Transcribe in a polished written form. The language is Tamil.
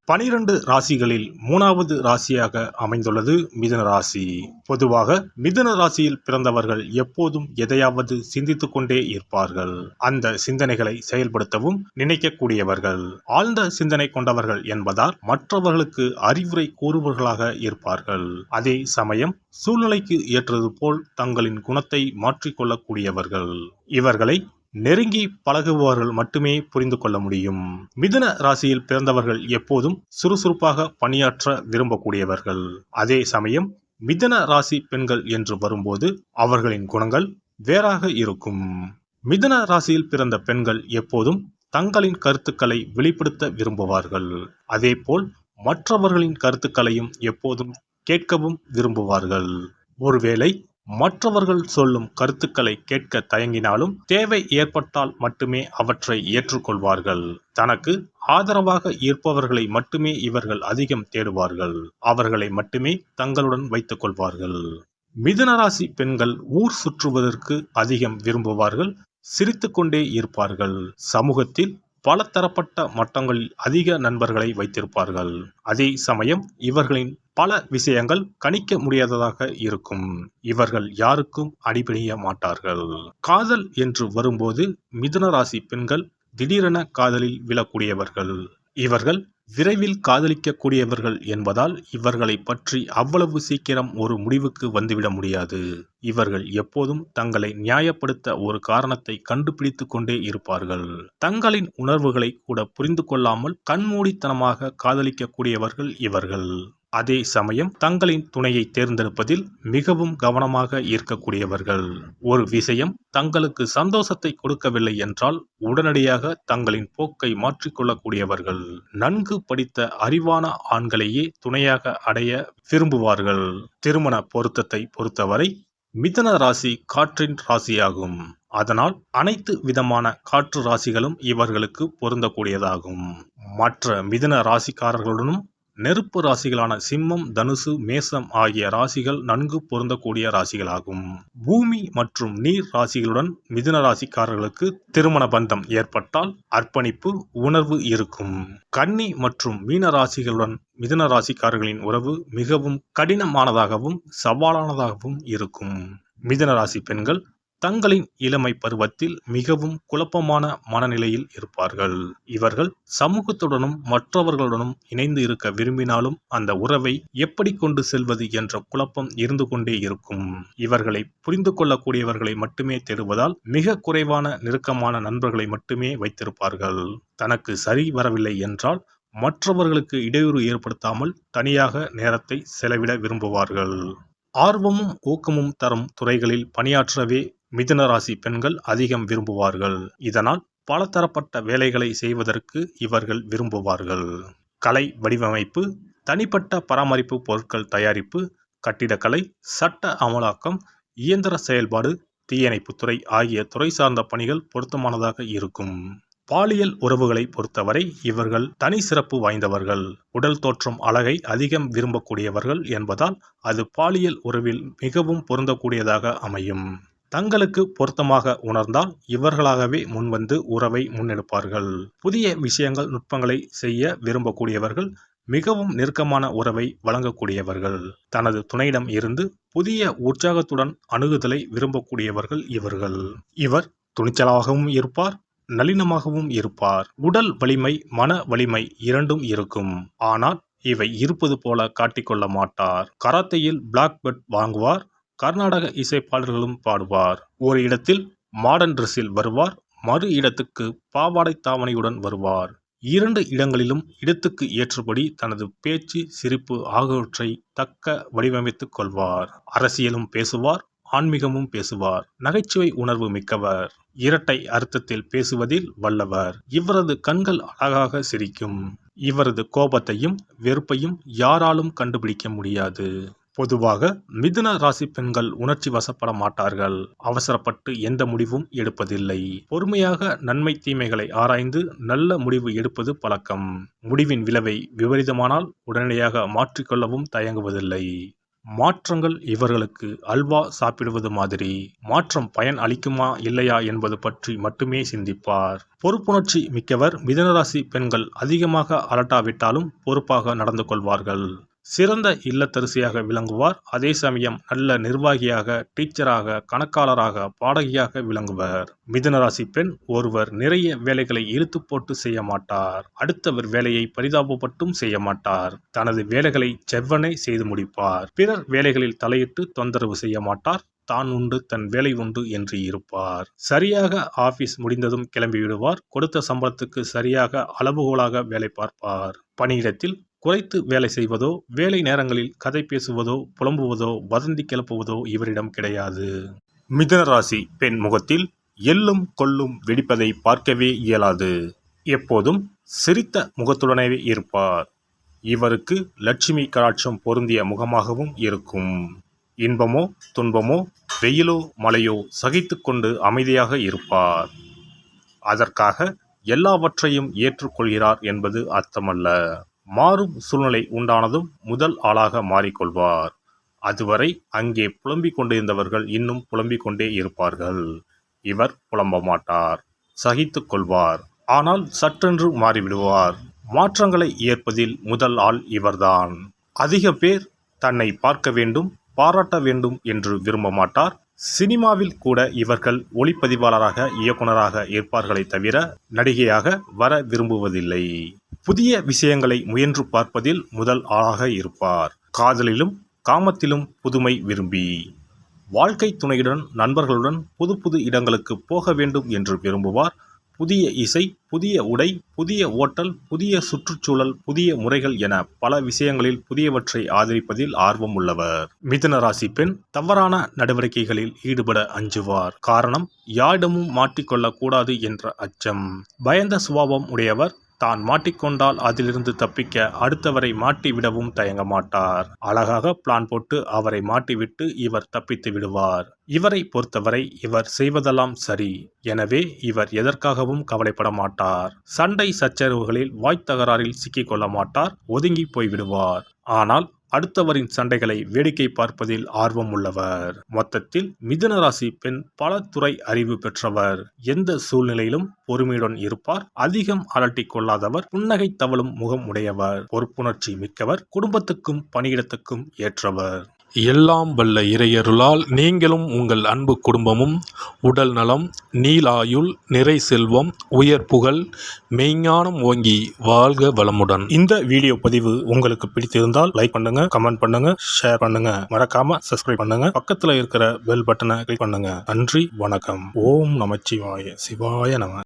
12 ராசிகளில் 3வது ராசியாக அமைந்துள்ளது மிதுன ராசி. பொதுவாக மிதுன ராசியில் பிறந்தவர்கள் எப்போதும் எதையாவது சிந்தித்துக் கொண்டே இருப்பார்கள். அந்த சிந்தனைகளை செயல்படுத்தவும் நினைக்கக்கூடியவர்கள், ஆழ்ந்த சிந்தனை கொண்டவர்கள் என்பதால் மற்றவர்களுக்கு அறிவுரை கூறுபவர்களாக இருப்பார்கள். அதே சமயம் சூழ்நிலைக்கு ஏற்றது போல் தங்களின் குணத்தை மாற்றிக்கொள்ளக்கூடியவர்கள். இவர்களை நெருங்கி பழகுபவர்கள் மட்டுமே புரிந்து கொள்ள முடியும். மிதுன ராசியில் பிறந்தவர்கள் எப்போதும் சுறுசுறுப்பாக பணியாற்ற விரும்பக்கூடியவர்கள். அதே சமயம் மிதுன ராசி பெண்கள் என்று வரும்போது அவர்களின் குணங்கள் வேறாக இருக்கும். மிதுன ராசியில் பிறந்த பெண்கள் எப்போதும் தங்களின் கருத்துக்களை வெளிப்படுத்த விரும்புவார்கள். அதேபோல் மற்றவர்களின் கருத்துக்களையும் எப்போதும் கேட்கவும் விரும்புவார்கள். ஒருவேளை மற்றவர்கள் சொல்லும் கருத்துக்களை கேட்க தயங்கினாலும் தேவை ஏற்பட்டால் மட்டுமே அவற்றை ஏற்றுக்கொள்வார்கள். தனக்கு ஆதரவாக இருப்பவர்களை மட்டுமே இவர்கள் அதிகம் தேடுவார்கள். அவர்களை மட்டுமே தங்களுடன் வைத்துக் கொள்வார்கள். மிதுனராசி பெண்கள் ஊர் சுற்றுவதற்கு அதிகம் விரும்புவார்கள். சிரித்துக்கொண்டே இருப்பார்கள். சமூகத்தில் பல தரப்பட்ட மட்டங்களில் அதிக நண்பர்களை வைத்திருப்பார்கள். அதே சமயம் இவர்களின் பல விஷயங்கள் கணிக்க முடியாததாக இருக்கும். இவர்கள் யாருக்கும் அடிபணிய மாட்டார்கள். காதல் என்று வரும்போது மிதுன ராசி பெண்கள் திடீரென காதலில் விழக்கூடியவர்கள். இவர்கள் விரைவில் காதலிக்கக்கூடியவர்கள் என்பதால் இவர்களை பற்றி அவ்வளவு சீக்கிரம் ஒரு முடிவுக்கு வந்துவிட முடியாது. இவர்கள் எப்போதும் தங்களை நியாயப்படுத்த ஒரு காரணத்தை கண்டுபிடித்து கொண்டே இருப்பார்கள். தங்களின் உணர்வுகளை கூட புரிந்து கொள்ளாமல் கண்மூடித்தனமாக காதலிக்கக்கூடியவர்கள் இவர்கள். அதே சமயம் தங்களின் துணையை தேர்ந்தெடுப்பதில் மிகவும் கவனமாக இருக்கக்கூடியவர்கள். ஒரு விஷயம் தங்களுக்கு சந்தோஷத்தை கொடுக்கவில்லை என்றால் உடனடியாக தங்களின் போக்கை மாற்றிக்கொள்ளக்கூடியவர்கள். நன்கு படித்த அறிவான ஆண்களையே துணையாக அடைய விரும்புவார்கள். திருமண பொருத்தத்தை பொறுத்தவரை மிதுன ராசி காற்றின் ராசியாகும். அதனால் அனைத்து விதமான காற்று ராசிகளும் இவர்களுக்கு பொருந்தக்கூடியதாகும். மற்ற மிதுன ராசிக்காரர்களுடனும் நெருப்பு ராசிகளான சிம்மம், தனுசு, மேசம் ஆகிய ராசிகள் நன்கு பொருந்தக்கூடிய ராசிகளாகும். பூமி மற்றும் நீர் ராசிகளுடன் மிதுன ராசிக்காரர்களுக்கு திருமண பந்தம் ஏற்பட்டால் அர்ப்பணிப்பு உணர்வு இருக்கும். கன்னி மற்றும் மீன ராசிகளுடன் மிதுன ராசிக்காரர்களின் உறவு மிகவும் கடினமானதாகவும் சவாலானதாகவும் இருக்கும். மிதுன ராசி பெண்கள் தங்களின் இளமை பருவத்தில் மிகவும் குழப்பமான மனநிலையில் இருப்பார்கள். இவர்கள் சமூகத்துடனும் மற்றவர்களுடனும் இணைந்து இருக்க விரும்பினாலும் அந்த உறவை எப்படி கொண்டு செல்வது என்ற குழப்பம் இருந்து கொண்டே இருக்கும். இவர்களை புரிந்து கொள்ளக்கூடியவர்களை மட்டுமே தேடுவதால் மிக குறைவான நெருக்கமான நண்பர்களை மட்டுமே வைத்திருப்பார்கள். தனக்கு சரி வரவில்லை என்றால் மற்றவர்களுக்கு இடையூறு ஏற்படுத்தாமல் தனியாக நேரத்தை செலவிட விரும்புவார்கள். ஆர்வமும் ஊக்கமும் தரும் துறைகளில் பணியாற்றவே மிதுன ராசி பெண்கள் அதிகம் விரும்புவார்கள். இதனால் பலதரப்பட்ட வேலைகளை செய்வதற்கு இவர்கள் விரும்புவார்கள். கலை வடிவமைப்பு, தனிப்பட்ட பராமரிப்பு பொருட்கள் தயாரிப்பு, கட்டிடக்கலை, சட்ட அமலாக்கம், இயந்திர செயல்பாடு, தீயணைப்புத்துறை ஆகிய துறை சார்ந்த பணிகள் பொருத்தமானதாக இருக்கும். பாலியல் உறவுகளை பொறுத்தவரை இவர்கள் தனி சிறப்பு வாய்ந்தவர்கள். உடல் தோற்றம் அழகை அதிகம் விரும்பக்கூடியவர்கள் என்பதால் அது பாலியல் உறவில் மிகவும் பொருந்தக்கூடியதாக அமையும். தங்களுக்கு பொருத்தமாக உணர்ந்தால் இவர்களாகவே முன்வந்து உறவை முன்னெடுப்பார்கள். புதிய விஷயங்கள், நுட்பங்களை செய்ய விரும்பக்கூடியவர்கள். மிகவும் நெருக்கமான உறவை வழங்கக்கூடியவர்கள். தனது துணையிடம் இருந்து புதிய உற்சாகத்துடன் அணுகுதலை விரும்பக்கூடியவர்கள் இவர்கள். இவர் துணிச்சலாகவும் இருப்பார், நளினமாகவும் இருப்பார். உடல் வலிமை, மன வலிமை இரண்டும் இருக்கும். ஆனால் இவை இருப்பது போல காட்டிக்கொள்ள மாட்டார். கராத்தையில் பிளாக் பெல்ட் வாங்குவார். கர்நாடக இசைப்பாடல்களும் பாடுவார். ஒரு இடத்தில் மாடர்ன் டிரெஸ்ஸில் வருவார், மறு இடத்துக்கு பாவாடை தாவணியுடன் வருவார். 2 இடங்களிலும் இடத்துக்கு ஏற்றபடி தனது பேச்சு, சிரிப்பு ஆகியவற்றை தக்க வடிவமைத்துக் கொள்வார். அரசியலும் பேசுவார், ஆன்மீகமும் பேசுவார். நகைச்சுவை உணர்வு மிக்கவர். இரட்டை அர்த்தத்தில் பேசுவதில் வல்லவர். இவரது கண்கள் அழகாக சிரிக்கும். இவரது கோபத்தையும் வெறுப்பையும் யாராலும் கண்டுபிடிக்க முடியாது. பொதுவாக மிதுன ராசி பெண்கள் உணர்ச்சி வசப்பட மாட்டார்கள். அவசரப்பட்டு எந்த முடிவும் எடுப்பதில்லை. பொறுமையாக நன்மை தீமைகளை ஆராய்ந்து நல்ல முடிவு எடுப்பது பழக்கம். முடிவின் விளைவை விபரீதமானால் உடனடியாக மாற்றிக்கொள்ளவும் தயங்குவதில்லை. மாற்றங்கள் இவர்களுக்கு அல்வா சாப்பிடுவது மாதிரி. மாற்றம் பயன் அளிக்குமா இல்லையா என்பது பற்றி மட்டுமே சிந்திப்பார். பொறுப்புணர்ச்சி மிக்கவர். மிதுனராசி பெண்கள் அதிகமாக அலட்டாவிட்டாலும் பொறுப்பாக நடந்து கொள்வார்கள். சிறந்த இல்லத்தரசியாக விளங்குவார். அதே சமயம் நல்ல நிர்வாகியாக, டீச்சராக, கணக்காளராக, பாடகியாக விளங்குவர். மிதுனராசி பெண் ஒருவர் நிறைய வேலைகளை இழுத்து போட்டு செய்ய மாட்டார். அடுத்தவர் வேலையை பரிதாபப்பட்டும் செய்ய மாட்டார். தனது வேலைகளை செவ்வனே செய்து முடிப்பார். பிறர் வேலைகளில் தலையிட்டு தொந்தரவு செய்ய மாட்டார். தான் உண்டு தன் வேலை உண்டு என்று இருப்பார். சரியாக ஆபீஸ் முடிந்ததும் கிளம்பி விடுவார். கொடுத்த சம்பளத்துக்கு சரியாக அளவுகோலாக வேலை பார்ப்பார். பணியிடத்தில் குறைத்து வேலை செய்வதோ, வேலை நேரங்களில் கதை பேசுவதோ, புலம்புவதோ, வதந்தி கிளப்புவதோ இவரிடம் கிடையாது. மிதுன ராசி பெண் முகத்தில் எள்ளும் கொள்ளும் வெடிப்பதை பார்க்கவே இயலாது. எப்போதும் சிரித்த முகத்துடனே இருப்பார். இவருக்கு லட்சுமி கடாட்சம் பொருந்திய முகமாகவும் இருக்கும். இன்பமோ துன்பமோ வெயிலோ மழையோ சகித்து கொண்டு அமைதியாக இருப்பார். அதற்காக எல்லாவற்றையும் ஏற்றுக்கொள்கிறார் என்பது அர்த்தமல்ல. மாறும் சூழ்நிலை உண்டானதும் முதல் ஆளாக மாறிக்கொள்வார். அதுவரை அங்கே புலம்பிக் கொண்டிருந்தவர்கள் இன்னும் புலம்பிக் கொண்டே இருப்பார்கள். இவர் புலம்ப மாட்டார், சகித்து கொள்வார். ஆனால் சற்றென்று மாறிவிடுவார். மாற்றங்களை ஏற்பதில் முதல் ஆள் இவர்தான். அதிக பேர் தன்னை பார்க்க வேண்டும், பாராட்ட வேண்டும் என்று விரும்ப மாட்டார். சினிமாவில் கூட இவர்கள் ஒளிப்பதிவாளராக, இயக்குனராக இருப்பார்களே தவிர நடிகையாக வர விரும்புவதில்லை. புதிய விஷயங்களை முயன்று பார்ப்பதில் முதல் ஆளாக இருப்பார். காதலிலும் காமத்திலும் புதுமை விரும்பி, வாழ்க்கை துணையுடன் நண்பர்களுடன் புது புது இடங்களுக்கு போக வேண்டும் என்று விரும்புவார். புதிய இசை, புதிய உடை, புதிய ஓட்டல், புதிய சுற்றுச்சூழல், புதிய முறைகள் என பல விஷயங்களில் புதியவற்றை ஆதரிப்பதில் ஆர்வம் உள்ளவர். மிதுன ராசி பெண் தவறான நடவடிக்கைகளில் ஈடுபட அஞ்சுவார். காரணம், யாரிடமும் மாட்டிக்கொள்ளக் கூடாது என்ற அச்சம். பயந்த சுபாவம் உடையவர். தான் மாட்டிக்கொண்டால் அதிலிருந்து தப்பிக்க அடுத்தவரை மாட்டி விடவும் தயங்க மாட்டார். அழகாக பிளான் போட்டு அவரை மாட்டிவிட்டு இவர் தப்பித்து விடுவார். இவரை பொறுத்தவரை இவர் செய்வதெல்லாம் சரி. எனவே இவர் எதற்காகவும் கவலைப்பட மாட்டார். சண்டை சச்சரவுகளில் வாய்த்தகராறில் சிக்கிக்கொள்ள மாட்டார். ஒதுங்கி போய்விடுவார். ஆனால் அடுத்தவரின் சண்டைகளை வேடிக்கை பார்ப்பதில் ஆர்வம் உள்ளவர். மொத்தத்தில் மிதுன ராசி பெண் பல துறை அறிவு பெற்றவர். எந்த சூழ்நிலையிலும் பொறுமையுடன் இருப்பார். அதிகம் அலட்டிக் கொள்ளாதவர். புன்னகை தவழும் முகம் உடையவர். பொறுப்புணர்ச்சி மிக்கவர். குடும்பத்துக்கும் பணியிடத்துக்கும் ஏற்றவர். எல்லாம் வல்ல இறையருளால் நீங்களும் உங்கள் அன்பு குடும்பமும் உடல் நலம், நீலாயுள், நிறை செல்வம், உயர் புகழ், மெய்ஞானம் ஓங்கி வாழ்க வளமுடன். இந்த வீடியோ பதிவு உங்களுக்கு பிடித்திருந்தால் லைக் பண்ணுங்க, கமெண்ட் பண்ணுங்க, ஷேர் பண்ணுங்க. மறக்காம சப்ஸ்கிரைப் பண்ணுங்க. பக்கத்துல இருக்கிற பெல் பட்டனை கிளிக் பண்ணுங்க. நன்றி, வணக்கம். ஓம் நமச்சிவாய. சிவாய நம.